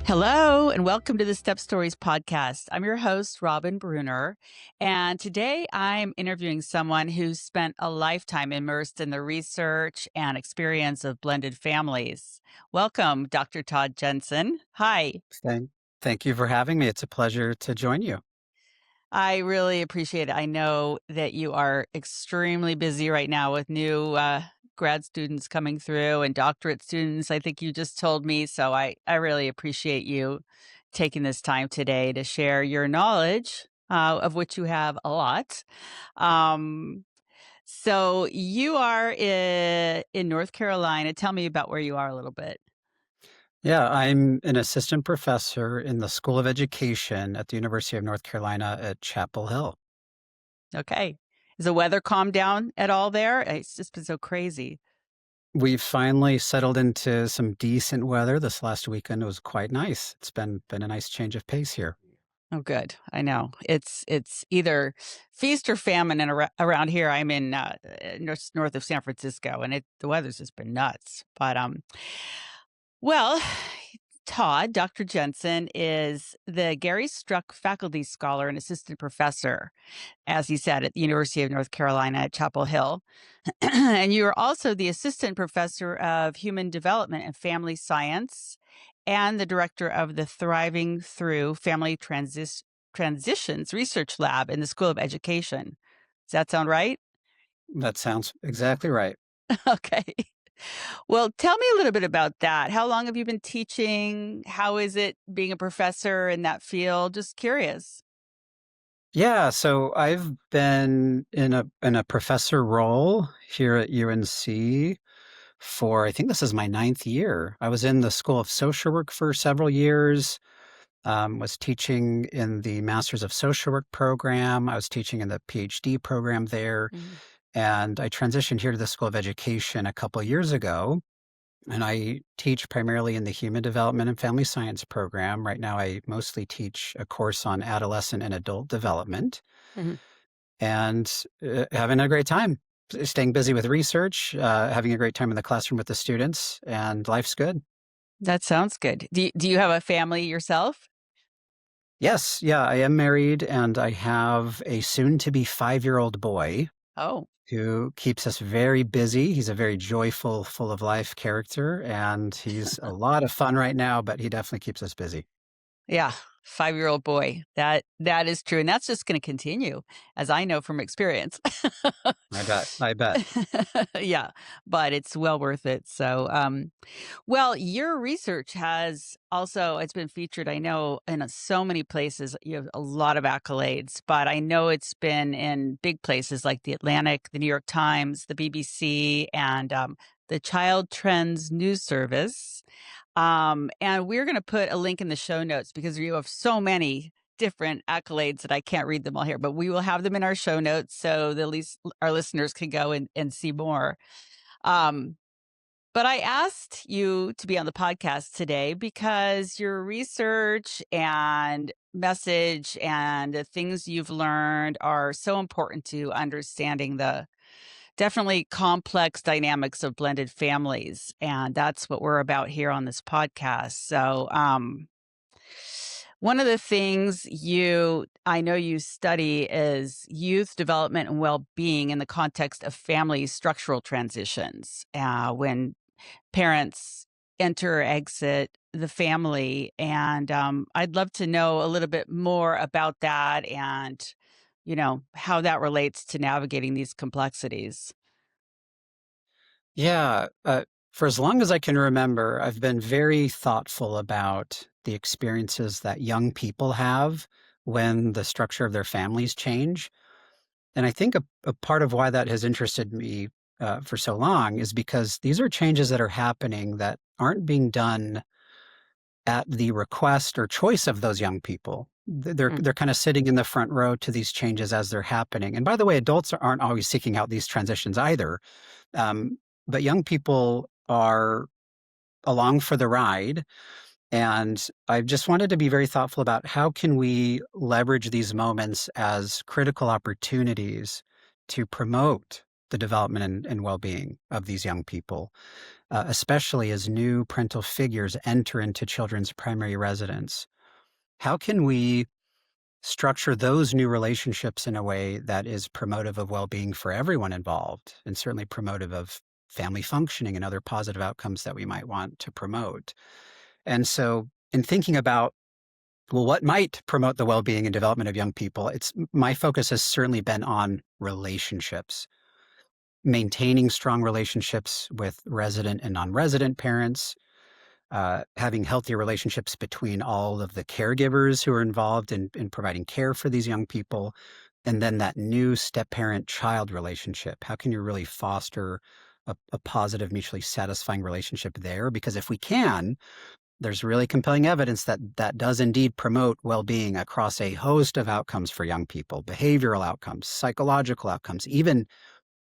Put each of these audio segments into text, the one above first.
Hello, and welcome to the Step Stories podcast. I'm your host, Robin Breuner, and today I'm interviewing someone who's spent a lifetime immersed in the research and experience of blended families. Welcome, Dr. Todd Jensen. Hi. Thank, thank you for having me. It's a pleasure to join you. I really appreciate it. I know that you are extremely busy right now with new grad students coming through and doctorate students. I think you just told me. So I really appreciate you taking this time today to share your knowledge, of which you have a lot. Um, so you are in North Carolina. Tell me about where you are a little bit. Yeah, I'm an assistant professor in the School of Education at the University of North Carolina at Chapel Hill. Okay. Is the weather calmed down at all there? It's just been so crazy. We've finally settled into some decent weather. This last weekend was quite nice. It's been a nice change of pace here. Oh, good. I know. It's either feast or famine and around here. I'm in north of San Francisco, and the weather's just been nuts. Well, Todd, Dr. Jensen is the Gary Struck Faculty Scholar and Assistant Professor, as he said, at the University of North Carolina at Chapel Hill. And you are also the Assistant Professor of Human Development and Family Science and the Director of the Thriving Through Family Transitions Research Lab in the School of Education. Does that sound right? That sounds exactly right. Okay. Well, tell me a little bit about that. How long have you been teaching? How is it being a professor in that field? Just curious. Yeah, so I've been in a professor role here at UNC for I think this is my ninth year. I was in the School of Social Work for several years. Was teaching in the Masters of Social Work program. I was teaching in the PhD program there. Mhm. And I transitioned here to the School of Education a couple of years ago. And I teach primarily in the Human Development and Family Science program. Right now, I mostly teach a course on adolescent and adult development Mhm. and having a great time, staying busy with research, having a great time in the classroom with the students, and life's good. That sounds good. Do you have a family yourself? Yes, yeah, I am married and I have a soon to be 5-year-old boy Oh. who keeps us very busy. He's a very joyful, full of life character, and he's a lot of fun right now, but he definitely keeps us busy. Yeah, 5-year-old boy. That is true, and that's just gonna continue, as I know from experience. I bet. I bet. Yeah, but it's well worth it. So, well, your research has also it's been featured, I know, in so many places. You have a lot of accolades, but I know it's been in big places like The Atlantic, The New York Times, the BBC, and, the Child Trends News Service. And we're going to put a link in the show notes because you have so many different accolades that I can't read them all here, but we will have them in our show notes so that at least our listeners can go and see more. Um, but I asked you to be on the podcast today because your research and message and the things you've learned are so important to understanding the definitely complex dynamics of blended families. And that's what we're about here on this podcast. So, one of the things I know you study is youth development and well-being in the context of family structural transitions, when parents enter or exit the family. And I'd love to know a little bit more about that and, how that relates to navigating these complexities. Yeah. For as long as I can remember, I've been very thoughtful about the experiences that young people have when the structure of their families change. And I think a part of why that has interested me for so long is because these are changes that are happening that aren't being done at the request or choice of those young people. Mm. They're kind of sitting in the front row to these changes as they're happening. And by the way, adults aren't always seeking out these transitions either. Um, but young people are along for the ride. And I just wanted to be very thoughtful about how can we leverage these moments as critical opportunities to promote the development and well-being of these young people, especially as new parental figures enter into children's primary residence. How can we structure those new relationships in a way that is promotive of well-being for everyone involved, and certainly promotive of family functioning and other positive outcomes that we might want to promote? And so, in thinking about, well, what might promote the well-being and development of young people, it's my focus has certainly been on relationships, maintaining strong relationships with resident and non-resident parents, having healthy relationships between all of the caregivers who are involved in providing care for these young people, and then that new step-parent-child relationship. How can you really foster a positive, mutually satisfying relationship there? Because if we can, there's really compelling evidence that that does indeed promote well-being across a host of outcomes for young people: behavioral outcomes, psychological outcomes, even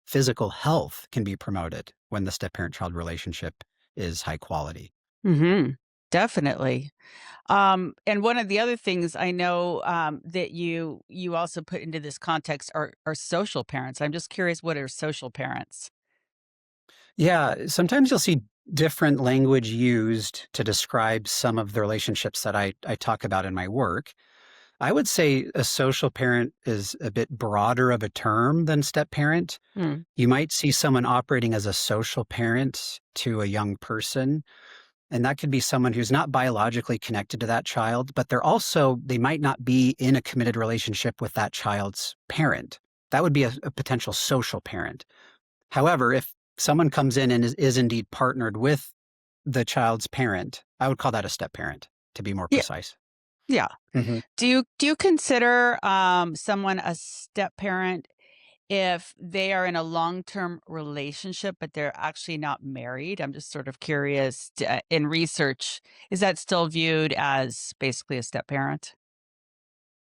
physical health can be promoted when the step-parent-child relationship is high quality. Mhm. Definitely. And one of the other things I know, that you also put into this context are social parents. I'm just curious, what are social parents? Yeah, sometimes you'll see different language used to describe some of the relationships that I talk about in my work. I would say a social parent is a bit broader of a term than step parent. Mm. You might see someone operating as a social parent to a young person, and that could be someone who's not biologically connected to that child, but they might not be in a committed relationship with that child's parent. That would be a potential social parent. However, if someone comes in and is indeed partnered with the child's parent, I would call that a step parent, to be more Yeah, precise. yeah. Mhm. Do you consider, someone a step parent if they are in a long-term relationship, but they're actually not married? I'm just sort of curious, in research, is that still viewed as basically a step parent?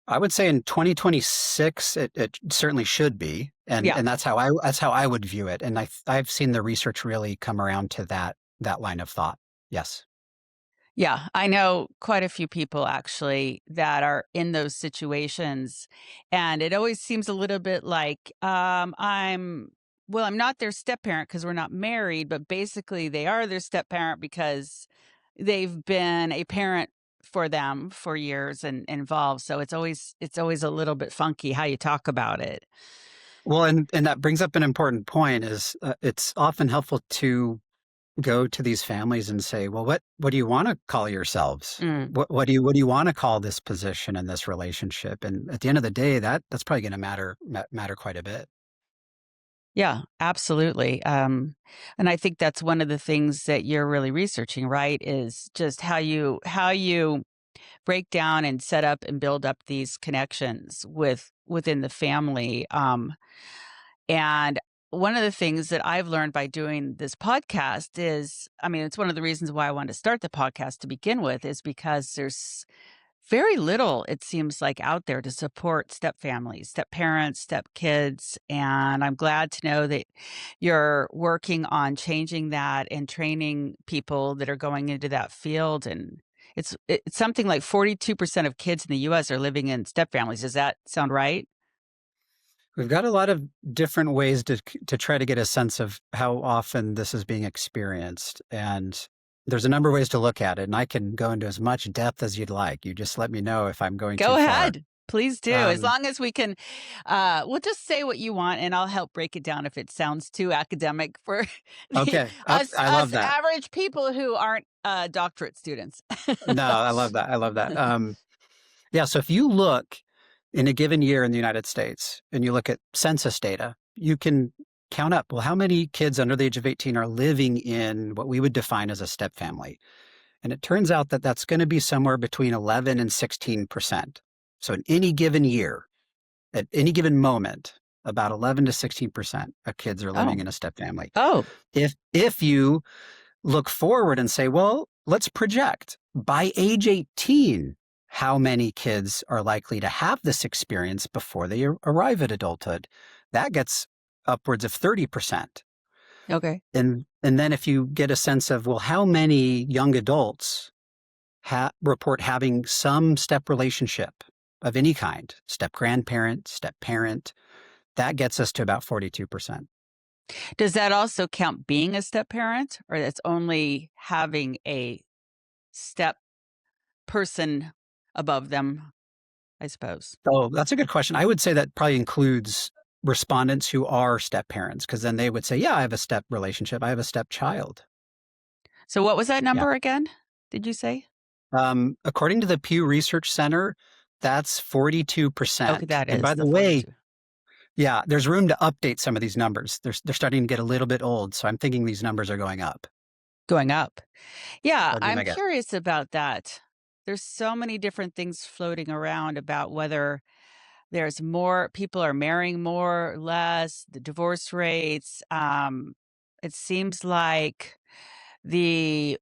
I would say in 2026, it certainly should be, Yeah. and that's how I would view it, and I've seen the research really come around to that line of thought. Yes. Yeah, I know quite a few people actually that are in those situations, and it always seems a little bit like, I'm not their step parent because 'cause we're not married, but basically they are their step parent because they've been a parent for them for years and involved, so it's always a little bit funky how you talk about it. Well, and that brings up an important point is, it's often helpful to go to these families and say, "Well, what do you wanna call yourselves? Mm. What do you wanna call this position in this relationship?" And at the end of the day, that's probably gonna matter quite a bit. Yeah, absolutely. And I think that's one of the things that you're really researching, right? Is just how you break down and set up and build up these connections within the family. And one of the things that I've learned by doing this podcast is, I mean, it's one of the reasons why I wanted to start the podcast to begin with, is because there's very little, it seems like, out there to support step families, step parents, step kids. And I'm glad to know that you're working on changing that and training people that are going into that field. And it's something like 42% of kids in the US are living in step families. Does that sound right? We've got a lot of different ways to try to get a sense of how often this is being experienced, and there's a number of ways to look at it, and I can go into as much depth as you'd like. You just let me know if I'm going too Go far. ahead. Please do. As Um, long as we can, well, just say what you want, and I'll help break it down if it sounds too academic for okay, us I love us that. average people who aren't doctorate students. No, I love that. I love that. Yeah, so if you look in a given year in the United States and you look at census data, you can count up, well, how many kids under the age of 18 are living in what we would define as a step family? And it turns out that that's going to be somewhere between 11 and 16%. So in any given year, at any given moment, about 11 to 16% of kids are living Oh, in a step family. oh, If you look forward and say, well, let's project by age 18, how many kids are likely to have this experience before they arrive at adulthood? That gets upwards of 30%. okay. And then if you get a sense of, well, how many young adults report having some step relationship of any kind, step grandparent, step parent, that gets us to about 42%. Does that also count being a step parent, or that's only having a step person above them, I suppose? Oh, that's a good question. I would say that probably includes respondents who are step parents, because then they would say, yeah, I have a step relationship. I have a stepchild. So what was that Yeah. number again? Did you say? According to the Pew Research Center, that's Okay, 42%. that And is by the the way, 42 yeah, there's room to update some of these numbers. They're starting to get a little bit old, so I'm thinking these numbers are going up. going up. Yeah, That'd be I'm my guess. curious about that. There's so many different things floating around about whether there's more people are marrying more or less, the divorce rates. It seems like the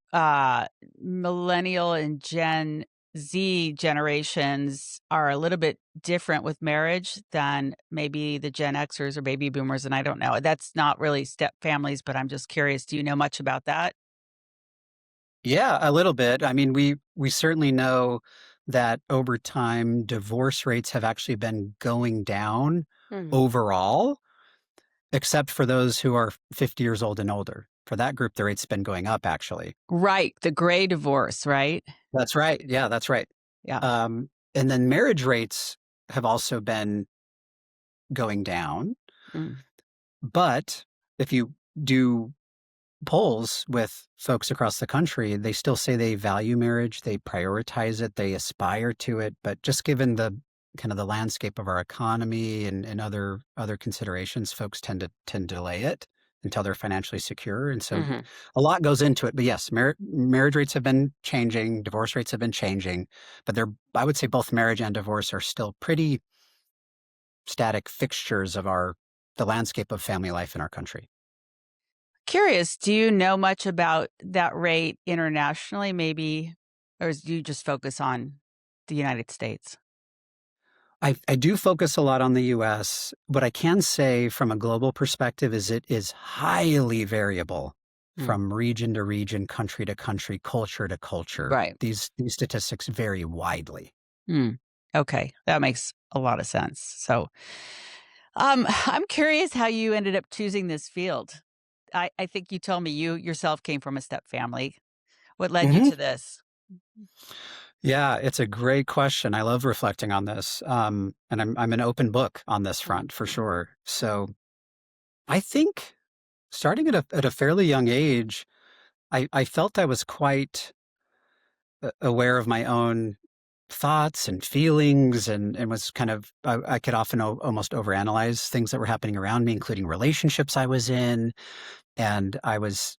millennial and Gen Z generations are a little bit different with marriage than maybe the Gen Xers or baby boomers. And I don't know. That's not really step families, but I'm just curious. Do you know much about that? Yeah, a little bit. I mean, we certainly know that over time, divorce rates have actually been going down Hmm. overall, except for those who are 50 years old and older. For that group, the rate's been going up, actually. Right. The gray divorce, right? That's right. Yeah, that's right. Yeah. And then marriage rates have also been going down. Mm. But if you do polls with folks across the country, they still say they value marriage, they prioritize it, they aspire to it. But just given the kind of the landscape of our economy and other considerations, folks tend to delay it until they're financially secure. And so Hmm. a lot goes into it. But yes, marriage rates have been changing, divorce rates have been changing, but they're I would say both marriage and divorce are still pretty static fixtures of our the landscape of family life in our country. Curious, do you know much about that rate internationally, maybe, or do you just focus on the United States? I do focus a lot on the US. What I can say from a global perspective is it is highly variable Mm. from region to region, country to country, culture to culture. Right. These statistics vary widely. Mm. Okay, that makes a lot of sense. So, I'm curious how you ended up choosing this field. I think you told me you yourself came from a step family. What led you Mhm. to this? Yeah, it's a great question. I love reflecting on this. And I'm an open book on this front for Mhm. sure. So I think starting at a fairly young age, I felt I was quite aware of my own thoughts and feelings and was kind of I could often almost overanalyze things that were happening around me, including relationships I was in. And I was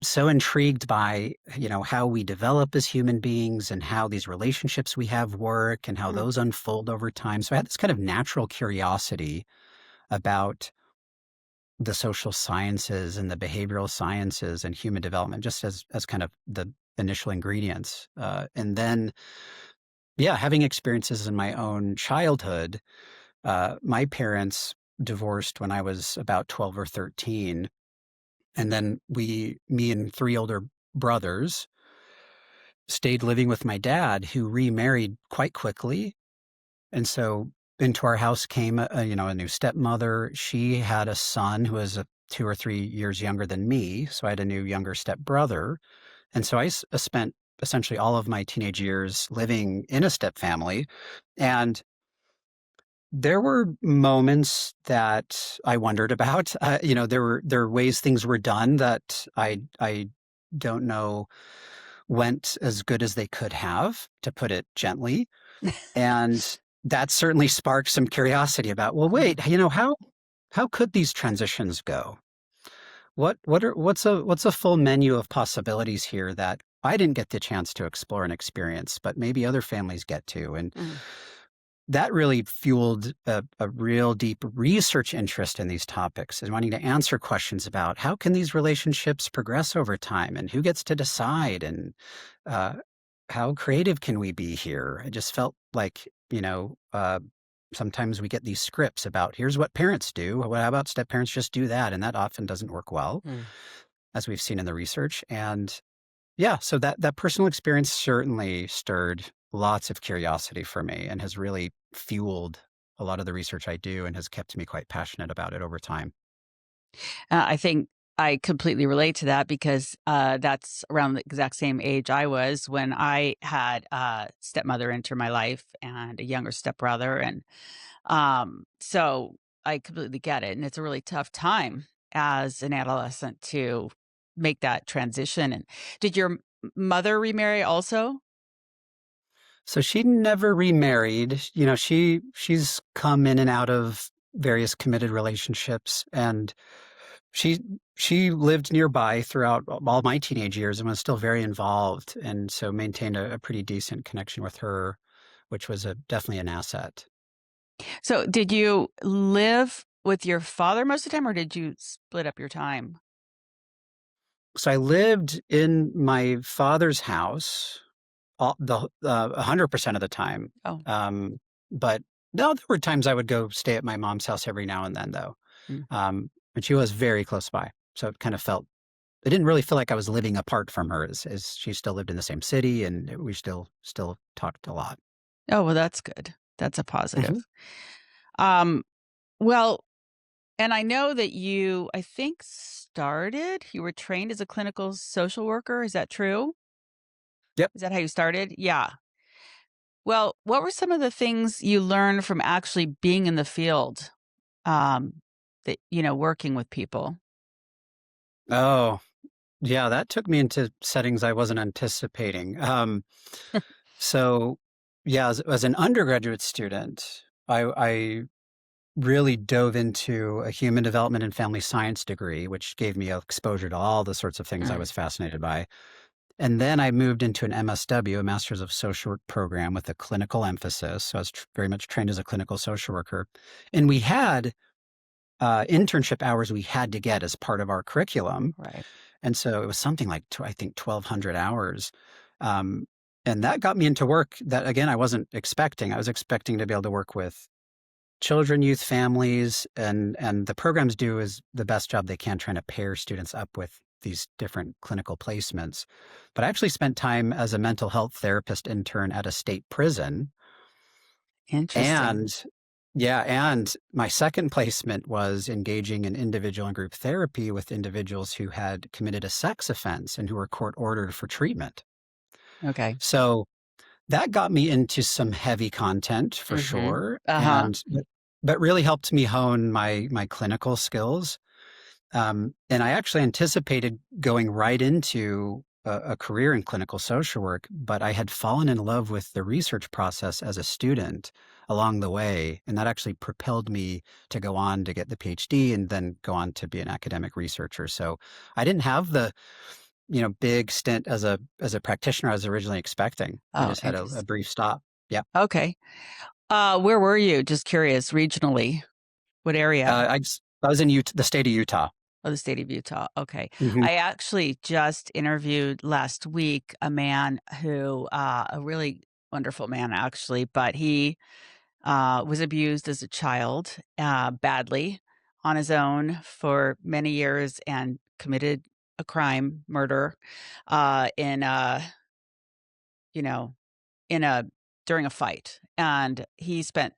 so intrigued by, how we develop as human beings and how these relationships we have work and how Mm, those unfold over time. So I had this kind of natural curiosity about the social sciences and the behavioral sciences and human development, just as kind of the initial ingredients. And then, yeah, having experiences in my own childhood, my parents divorced when I was about 12 or 13. And then me and three older brothers stayed living with my dad, who remarried quite quickly. And so into our house came a new stepmother. She had a son who was 2 or 3 years younger than me. So I had a new younger stepbrother. And so I spent essentially all of my teenage years living in a step family. And there were moments that I wondered about. There were ways things were done that I don't know went as good as they could have, to put it gently. And that certainly sparked some curiosity about, well, mhm, wait, how could these transitions go? What's a full menu of possibilities here that I didn't get the chance to explore and experience, but maybe other families get to? And mhm, that really fueled a real deep research interest in these topics and wanting to answer questions about how can these relationships progress over time and who gets to decide and uh, how creative can we be here? I just felt like, sometimes we get these scripts about here's what parents do. Well, how about step parents just do that? And that often doesn't work well, mm. as we've seen in the research. And yeah, so that personal experience certainly stirred lots of curiosity for me and has really fueled a lot of the research I do and has kept me quite passionate about it over time. I think I completely relate to that because, that's around the exact same age I was when I had a stepmother enter my life and a younger stepbrother, and, so I completely get it, and it's a really tough time as an adolescent to make that transition, and did your mother remarry also? So she never remarried. You know, she's come in and out of various committed relationships, and she she lived nearby throughout all my teenage years and was still very involved, and so maintained a pretty decent connection with her, which was definitely an asset. So, did you live with your father most of the time, or did you split up your time? So I lived in my father's house 100% of the time. Oh, Um, but no, there were times I would go stay at my mom's house every now and then, though. mm. And she was very close by, so it didn't really feel like I was living apart from her, as she still lived in the same city, and we still talked a lot. Oh, well, that's good. That's a positive. Mhm. Um, well, and I know that I think, you were trained as a clinical social worker. Is that true? Yep. Is that how you started? Yeah. Well, what were some of the things you learned from actually being in the field, um, working with people? Oh, yeah, that took me into settings I wasn't anticipating. So, yeah, as an undergraduate student, I really dove into a human development and family science degree, which gave me exposure to all the sorts of things I Mm, was fascinated by. And then I moved into an MSW, a Master's of Social Work program with a clinical emphasis. So I was very much trained as a clinical social worker. And we had internship hours we had to get as part of our curriculum. right. And so it was something like, I think, 1,200 hours. Um, and that got me into work that, again, I wasn't expecting. I was expecting to be able to work with children, youth, families, and the programs do is the best job they can trying to pair students up with these different clinical placements. But I actually spent time as a mental health therapist intern at a state prison. Interesting. And yeah, and my second placement was engaging in individual and group therapy with individuals who had committed a sex offense and who were court ordered for treatment. Okay. So that got me into some heavy content for Mhm. sure, Uh-huh. but really helped me hone my clinical skills. And I actually anticipated going right into a career in clinical social work, but I had fallen in love with the research process as a student along the way, and that actually propelled me to go on to get the PhD and then go on to be an academic researcher. So I didn't have the big stint as a practitioner I was originally expecting. I Oh, just had a interesting. brief stop. Yeah. Okay. Where were you? Just curious, regionally. What area? I was in the state of Utah. Oh, the state of Utah. Okay. Mhm. I actually just interviewed last week a man a really wonderful man, actually, but he was abused as a child badly on his own for many years and committed a crime, murder, in you know, in a during a fight. And he spent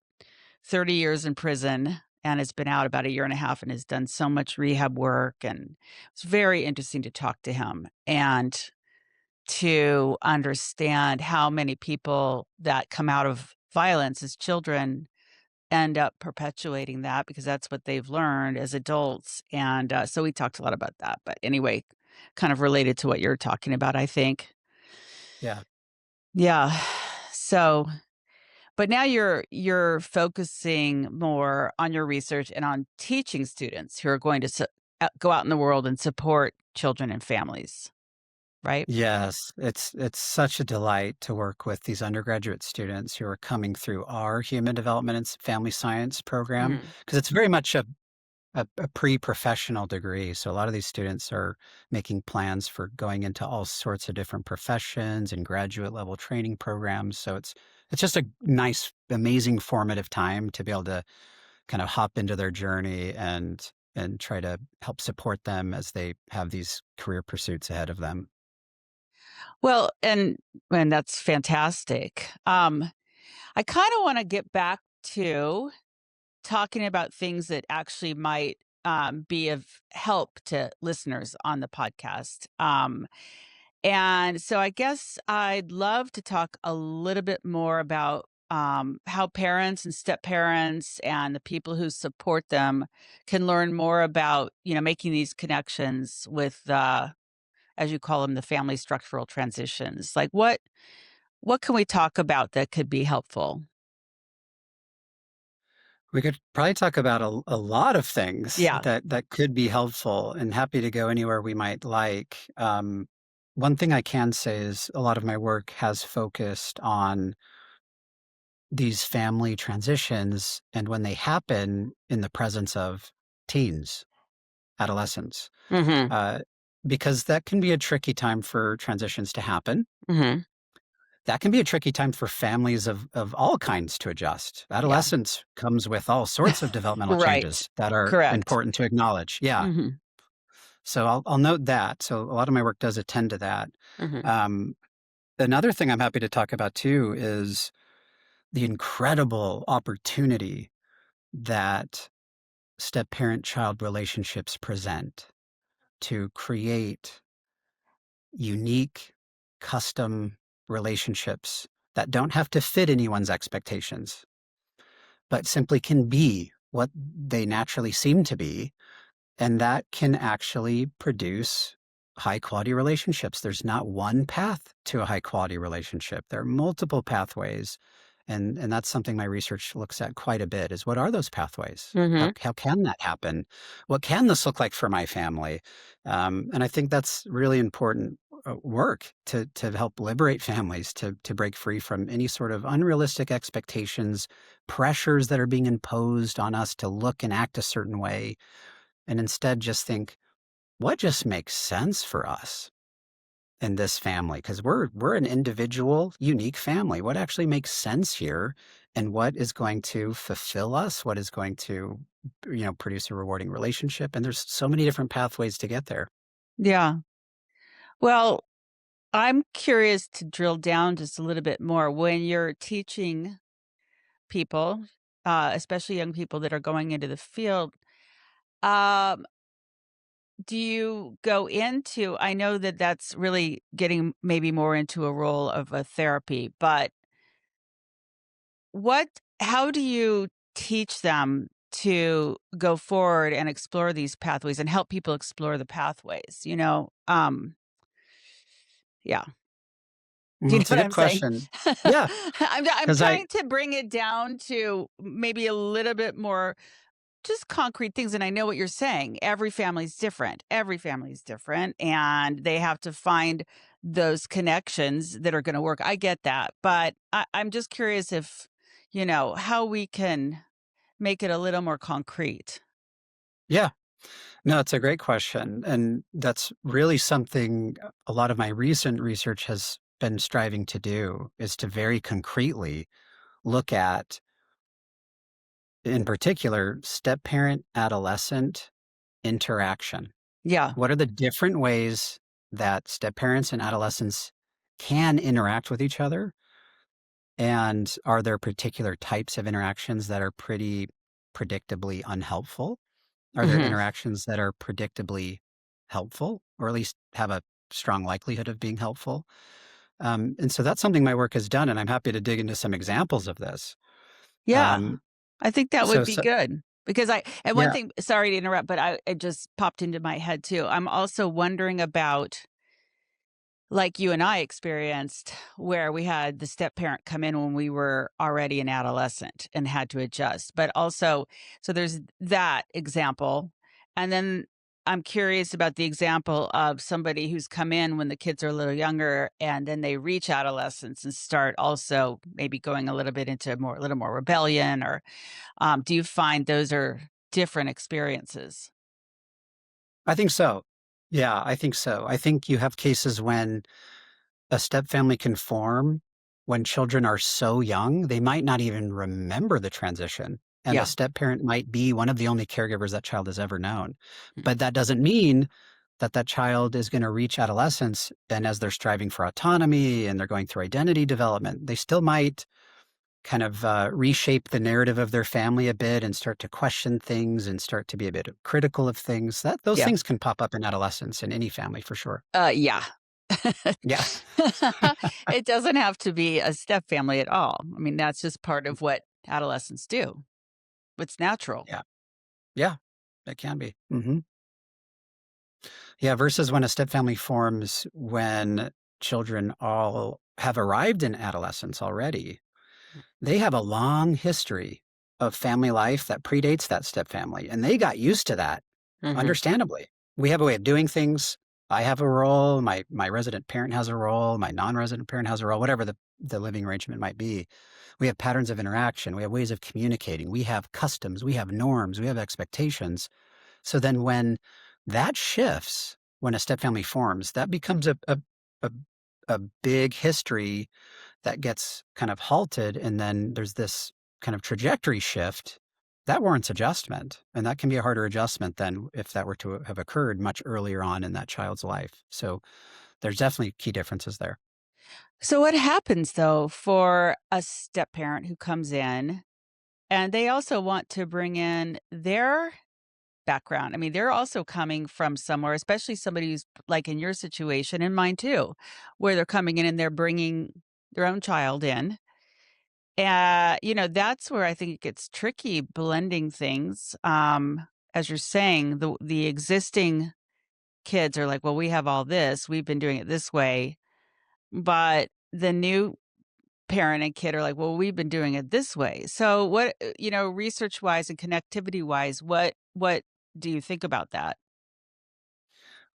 30 years in prison and has been out about a year and a half and has done so much rehab work, and it's very interesting to talk to him and to understand how many people that come out of violence as children end up perpetuating that because that's what they've learned as adults, and, so we talked a lot about that, but anyway, kind of related to what you're talking about, I think. Yeah. Yeah. So but now you're focusing more on your research and on teaching students who are going to go out in the world and support children and families, right? Yes, it's such a delight to work with these undergraduate students who are coming through our human development and family science program Mm. because it's very much a pre-professional degree. So a lot of these students are making plans for going into all sorts of different professions and graduate level training programs. So it's just a nice, amazing formative time to be able to kind of hop into their journey and try to help support them as they have these career pursuits ahead of them. Well, and that's fantastic. I kind of want to get back to talking about things that actually might be of help to listeners on the podcast. And so I guess I'd love to talk a little bit more about how parents and step parents and the people who support them can learn more about, making these connections with, as you call them, the family structural transitions. Like what can we talk about that could be helpful? We could probably talk about a lot of things Yeah. that could be helpful, and happy to go anywhere we might like. One thing I can say is a lot of my work has focused on these family transitions and when they happen in the presence of teens, adolescents, Mhm. uh, because that can be a tricky time for transitions to happen. Mhm. That can be a tricky time for families of all kinds to adjust. Yeah. Adolescence comes with all sorts of developmental Right. changes that are Correct. important to acknowledge. Yeah. Mhm. So I'll note that. So a lot of my work does attend to that. Mhm. Um, Another thing I'm happy to talk about too is the incredible opportunity that step parent child relationships present to create unique, custom relationships that don't have to fit anyone's expectations, but simply can be what they naturally seem to be. And that can actually produce high quality relationships. There's not one path to a high quality relationship. There are multiple pathways. And that's something my research looks at quite a bit is what are those pathways? How, Mhm. how can that happen? What can this look like for my family? And I think that's really important work to help liberate families to break free from any sort of unrealistic expectations, pressures that are being imposed on us to look and act a certain way, and instead just think, what just makes sense for us in this family? Because we're an individual, unique family. What actually makes sense here, and what is going to fulfill us? What is going to, produce a rewarding relationship? And there's so many different pathways to get there. Yeah. Well, I'm curious to drill down just a little bit more when you're teaching people, especially young people that are going into the field. Um, do you go into, I know that that's really getting maybe more into a role of a therapy, but what how do you teach them to go forward and explore these pathways and help people explore the pathways, yeah. Do Well, you know it's a what good I'm saying? question. Yeah, I'm because I trying to bring it down to maybe a little bit more just concrete things, and I know what you're saying. Every family's different. Every family's different, and they have to find those connections that are gonna work. I get that, but I'm just curious if, how we can make it a little more concrete. yeah, no, it's a great question, and that's really something a lot of my recent research has been striving to do is to very concretely look at, in particular, step parent adolescent interaction. Yeah. What are the different ways that step parents and adolescents can interact with each other? And are there particular types of interactions that are pretty predictably unhelpful? Are there Mhm. interactions that are predictably helpful, or at least have a strong likelihood of being helpful? And so that's something my work has done, and I'm happy to dig into some examples of this. Yeah. Um, I think that would so, be so good because and one yeah, thing, sorry to interrupt, but it just popped into my head too. I'm also wondering about, like you and I experienced, where we had the step parent come in when we were already an adolescent and had to adjust. But also, so there's that example. And then I'm curious about the example of somebody who's come in when the kids are a little younger and then they reach adolescence and start also maybe going a little bit into a little more rebellion, or do you find those are different experiences? I think so. Yeah, I think so. I think you have cases when a step family can form when children are so young, they might not even remember the transition. And the Yeah. step parent might be one of the only caregivers that child has ever known. But that doesn't mean that that child is going to reach adolescence. And as they're striving for autonomy and they're going through identity development, they still might kind of reshape the narrative of their family a bit and start to question things and start to be a bit critical of things. That those Yeah. things can pop up in adolescence in any family for sure. Yeah. Yeah. It doesn't have to be a step family at all. I mean, that's just part of what adolescents do. It's natural. Yeah. Yeah. It can be. Yeah, versus when a step family forms when children all have arrived in adolescence already. They have a long history of family life that predates that step family, and they got used to that, Mhm. understandably. We have a way of doing things. I have a role, my resident parent has a role, my non-resident parent has a role, whatever the living arrangement might be. We have patterns of interaction, we have ways of communicating, we have customs, we have norms, we have expectations. So then when that shifts, when a step family forms, that becomes a a big history that gets kind of halted, and then there's this kind of trajectory shift that warrants adjustment, and that can be a harder adjustment than if that were to have occurred much earlier on in that child's life. So there's definitely key differences there. So what happens though for a step parent who comes in and they also want to bring in their background? I mean, they're also coming from somewhere, especially somebody who's like in your situation and mine too, where they're coming in and they're bringing their own child in. That's where I think it gets tricky blending things. As you're saying, the existing kids are like, well, we have all this, we've been doing it this way. But the new parent and kid are like, well, we've been doing it this way. So research wise and connectivity wise, what do you think about that?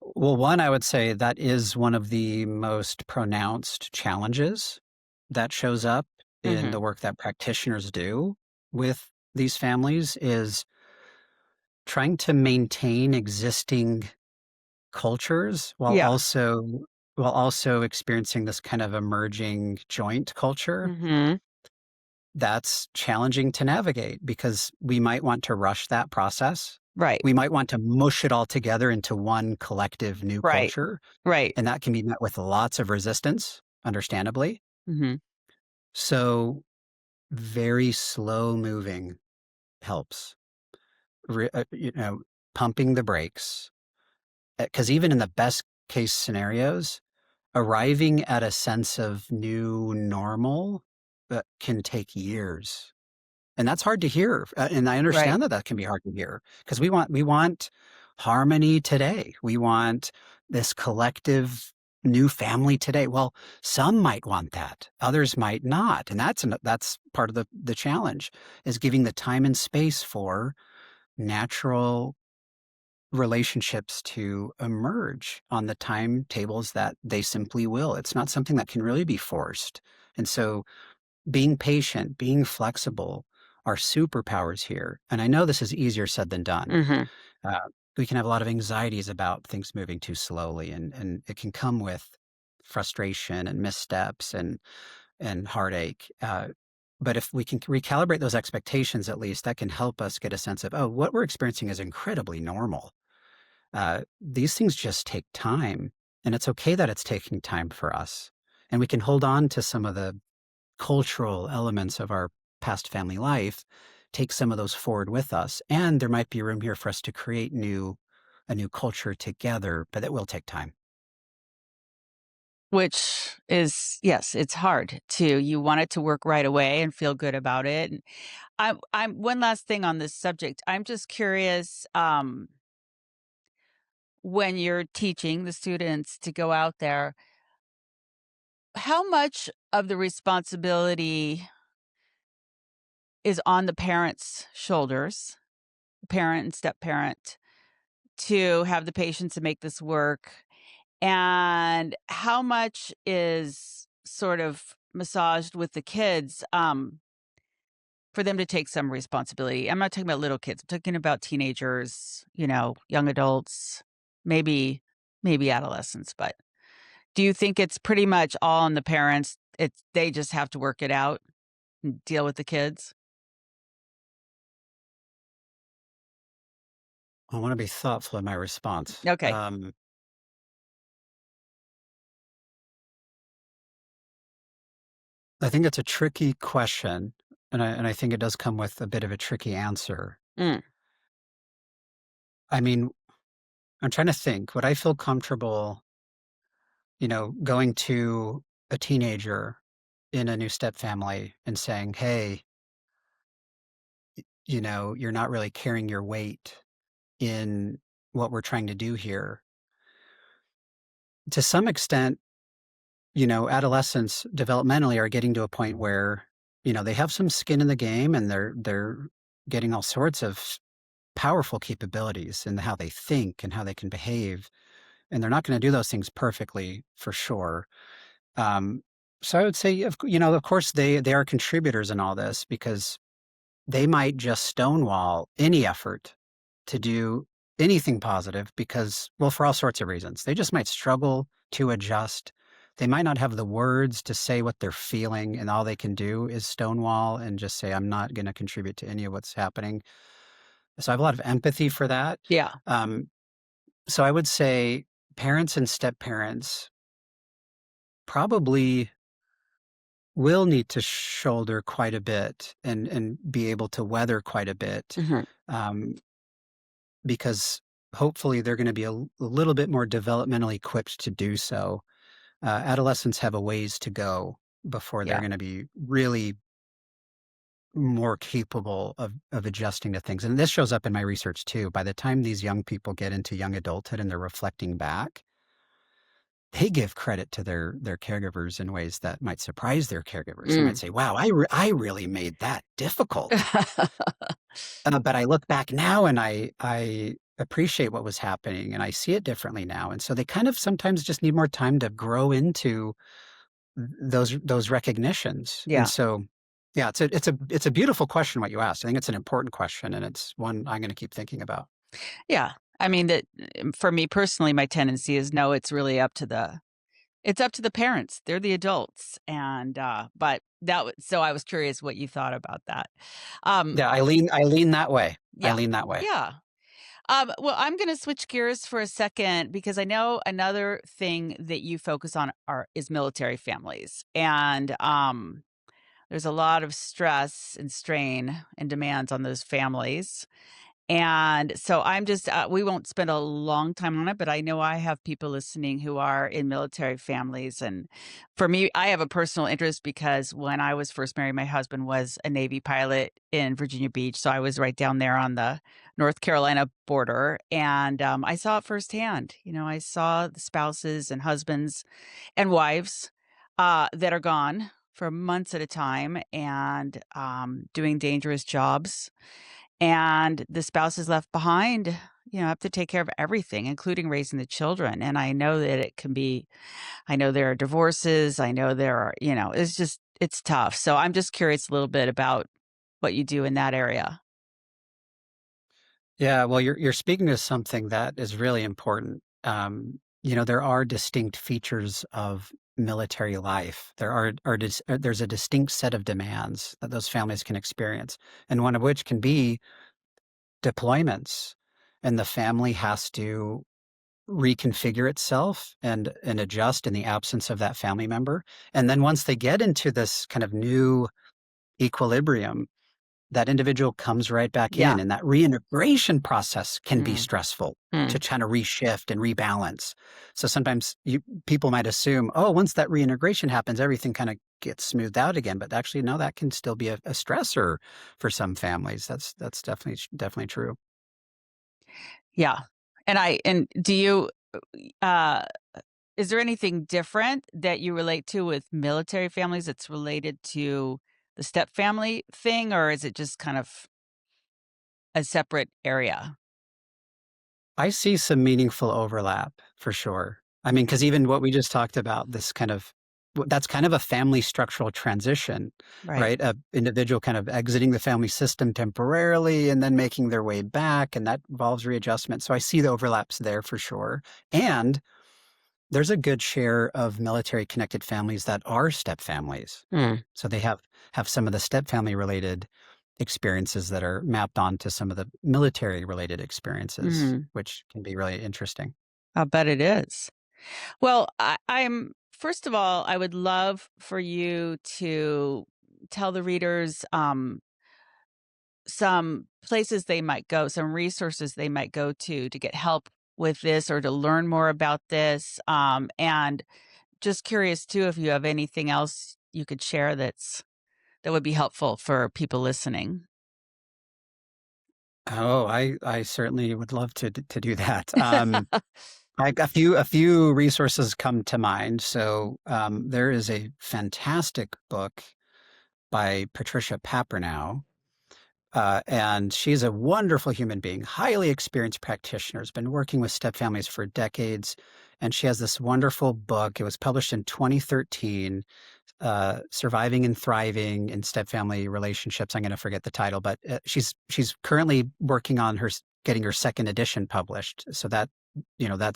Well, one, I would say that is one of the most pronounced challenges that shows up in the Mhm. work that practitioners do with these families is trying to maintain existing cultures Yeah. while also experiencing this kind of emerging joint culture. Mhm. That's challenging to navigate because we might want to rush that process. Right. We might want to mush it all together into one collective new Right. culture, Right. and that can be met with lots of resistance, understandably. Mhm. So, very slow moving helps. Pumping the brakes. Because even in the best case scenarios, arriving at a sense of new normal, can take years, and that's hard to hear, and I Right. understand that that can be hard to hear because we want harmony today. We want this collective new family today. Well, some might want that, others might not, and that's part of the challenge, is giving the time and space for natural relationships to emerge on the timetables that they simply will. It's not something that can really be forced. And so being patient, being flexible are superpowers here. And I know this is easier said than done. Mhm. Uh, we can have a lot of anxieties about things moving too slowly, and it can come with frustration and missteps and heartache. But if we can recalibrate those expectations, at least that can help us get a sense of, oh, what we're experiencing is incredibly normal. These things just take time, and it's okay that it's taking time for us. And we can hold on to some of the cultural elements of our past family life, take some of those forward with us, and there might be room here for us to create a new culture together, but it will take time. Which is yes, it's hard to you want it to work right away and feel good about it. And I'm one last thing on this subject. I'm just curious, when you're teaching the students to go out there, how much of the responsibility is on the parent's shoulders, parent and step parent, to have the patience to make this work? And how much is sort of massaged with the kids, for them to take some responsibility? I'm not talking about little kids. I'm talking about teenagers, young adults, maybe adolescents. But do you think it's pretty much all on the parents? They just have to work it out and deal with the kids? I want to be thoughtful in my response. Okay. I think it's a tricky question and I think it does come with a bit of a tricky answer. Mm, I mean, I'm trying to think, would I feel comfortable, going to a teenager in a new step family and saying, "Hey, you're not really carrying your weight in what we're trying to do here." To some extent, adolescents developmentally are getting to a point where, they have some skin in the game and they're getting all sorts of powerful capabilities in how they think and how they can behave. And they're not going to do those things perfectly for sure. Um, so I would say, of course, they are contributors in all this because they might just stonewall any effort to do anything positive because, well, for all sorts of reasons. They just might struggle to adjust. They might not have the words to say what they're feeling, and all they can do is stonewall and just say, I'm not going to contribute to any of what's happening. So I have a lot of empathy for that. yeah. Um, so I would say parents and step parents probably will need to shoulder quite a bit and be able to weather quite a bit, Mhm. um, because hopefully they're going to be a little bit more developmentally equipped to do so. Adolescents have a ways to go before they're Yeah. going to be really more capable of adjusting to things. And this shows up in my research too. By the time these young people get into young adulthood and they're reflecting back, they give credit to their caregivers in ways that might surprise their caregivers. They might Mm. say, "Wow, I really made that difficult." But I look back now and I appreciate what was happening and I see it differently now. And so they kind of sometimes just need more time to grow into those recognitions. And Yeah. so, yeah, it's a beautiful question what you asked. I think it's an important question and it's one I'm going to keep thinking about. Yeah. I mean that for me personally, my tendency is no, it's up to the parents. They're the adults. And but so I was curious what you thought about that. Um Yeah, I lean that way. I yeah. lean that way. Yeah. Well, I'm going to switch gears for a second because I know another thing that you focus on is military families, and there's a lot of stress and strain and demands on those families. And so I'm just, we won't spend a long time on it, but I know I have people listening who are in military families. And for me, I have a personal interest because when I was first married, my husband was a Navy pilot in Virginia Beach. So I was right down there on the North Carolina border. And I saw it firsthand. I saw the spouses and husbands and wives that are gone for months at a time and doing dangerous jobs, and the spouse is left behind, have to take care of everything, including raising the children. And I know that I know there are divorces. I know there are, it's tough. So I'm just curious a little bit about what you do in that area. Yeah, well, you're speaking to something that is really important. There are distinct features of military life. There's a distinct set of demands that those families can experience, and one of which can be deployments, and the family has to reconfigure itself and adjust in the absence of that family member. And then once they get into this kind of new equilibrium, that individual comes right back in, Yeah. and that reintegration process can be Mm, stressful to mm. kind of reshift and rebalance. So sometimes people might assume, oh, once that reintegration happens, everything kind of gets smoothed out again. But actually, no, that can still be a stressor for some families. That's definitely true. Yeah. And do you, uh, is there anything different that you relate to with military families that's related to the step family thing, or is it just kind of a separate area? I see some meaningful overlap for sure. I mean, because even what we just talked about, that's kind of a family structural transition, Right. right? A individual kind of exiting the family system temporarily and then making their way back, and that involves readjustment. So I see the overlaps there for sure. And there's a good share of military connected families that are step families. Mm. So they have some of the step family related experiences that are mapped onto some of the military related experiences, Mhm. which can be really interesting. I bet it is. Well, I'm first of all, I would love for you to tell the readers some places they might go, some resources they might go to get help with this or to learn more about this? And just curious too if you have anything else you could share that would be helpful for people listening. Oh, I certainly would love to do that. A few resources come to mind. So there is a fantastic book by Patricia Papernow. And she's a wonderful human being, highly experienced practitioner, has been working with step families for decades. And she has this wonderful book. It was published in 2013, Surviving and Thriving in Step Family Relationships. I'm going to forget the title, but she's currently working on getting her second edition published. So that's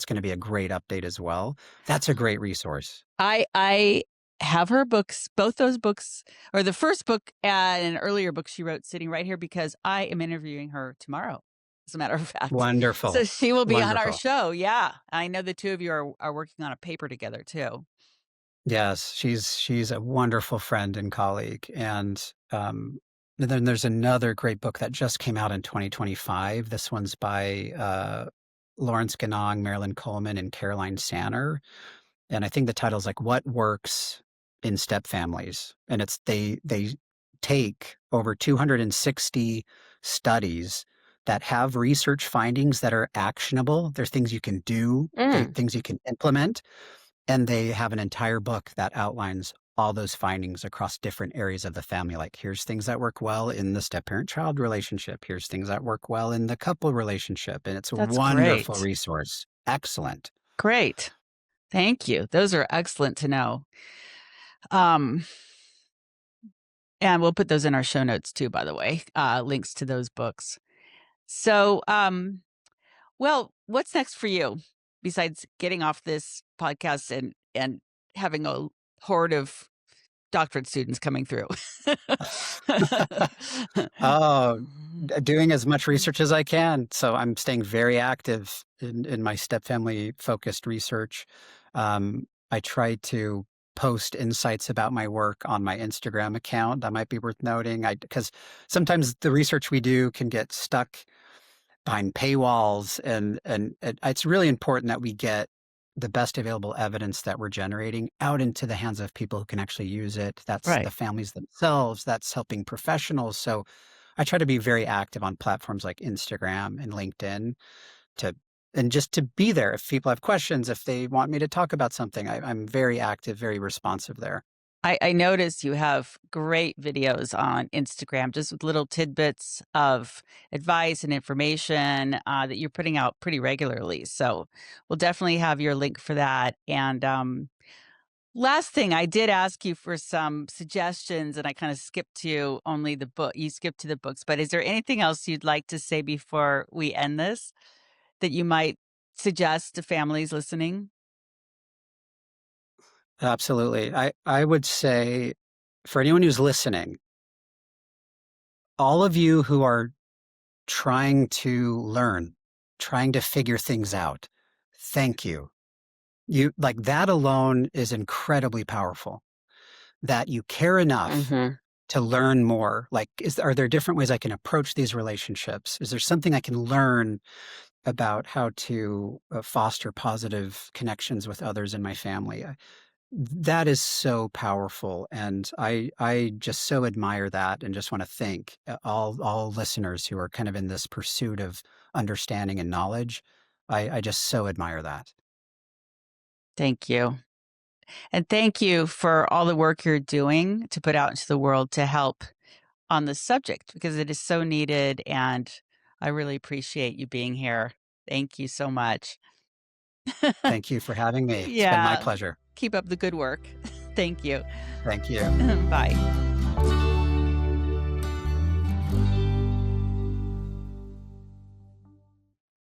going to be a great update as well. That's a great resource. I have her books, both those books, or the first book and an earlier book she wrote, sitting right here because I am interviewing her tomorrow, as a matter of fact. So Wonderful. she will be on our Wonderful. show. Yeah. I know the two of you are working on a paper together too. Yes, she's a wonderful friend and colleague, and then there's another great book that just came out in 2025. This one's by Lawrence Ganong, Marilyn Coleman, and Caroline Sanner, and I think the title is like "What Works in Step Families," and they take over 260 studies that have research findings that are actionable. They're things you can do, Mm, things you can implement, and they have an entire book that outlines all those findings across different areas of the family. Like, here's things that work well in the step parent child relationship. Here's things that work well in the couple relationship. And it's a that's wonderful great. resource. Excellent. Great. Thank you. Those are excellent to know. Um, and we'll put those in our show notes too, by the way, links to those books. So, well, what's next for you besides getting off this podcast and having a horde of doctorate students coming through? Oh, doing as much research as I can. So I'm staying very active in my step family focused research. I try to post insights about my work on my Instagram account. That might be worth noting. Because sometimes the research we do can get stuck behind paywalls, and it's really important that we get the best available evidence that we're generating out into the hands of people who can actually use it. That's the Right. families themselves. That's helping professionals. So I try to be very active on platforms like Instagram and LinkedIn to and just to be there if people have questions, if they want me to talk about something. I'm very active, very responsive there. I noticed you have great videos on Instagram, just with little tidbits of advice and information that you're putting out pretty regularly. So we'll definitely have your link for that. And last thing, I did ask you for some suggestions, and I kind of skipped to only the book. You skipped to the books, but is there anything else you'd like to say before we end this that you might suggest to families listening? Absolutely. I would say for anyone who's listening, all of you who are trying to learn, trying to figure things out, thank you. You like that alone is incredibly powerful. That you care enough Hmm. to learn more. Like, are there different ways I can approach these relationships? Is there something I can learn about how to foster positive connections with others in my family? That is so powerful, and I just so admire that, and just want to thank all listeners who are kind of in this pursuit of understanding and knowledge. I just so admire that. Thank you. And thank you for all the work you're doing to put out into the world to help on this subject because it is so needed. And I really appreciate you being here. Thank you so much. Thank you for having me. It's been my Yeah. pleasure. Keep up the good work. Thank you. Thank you. Bye.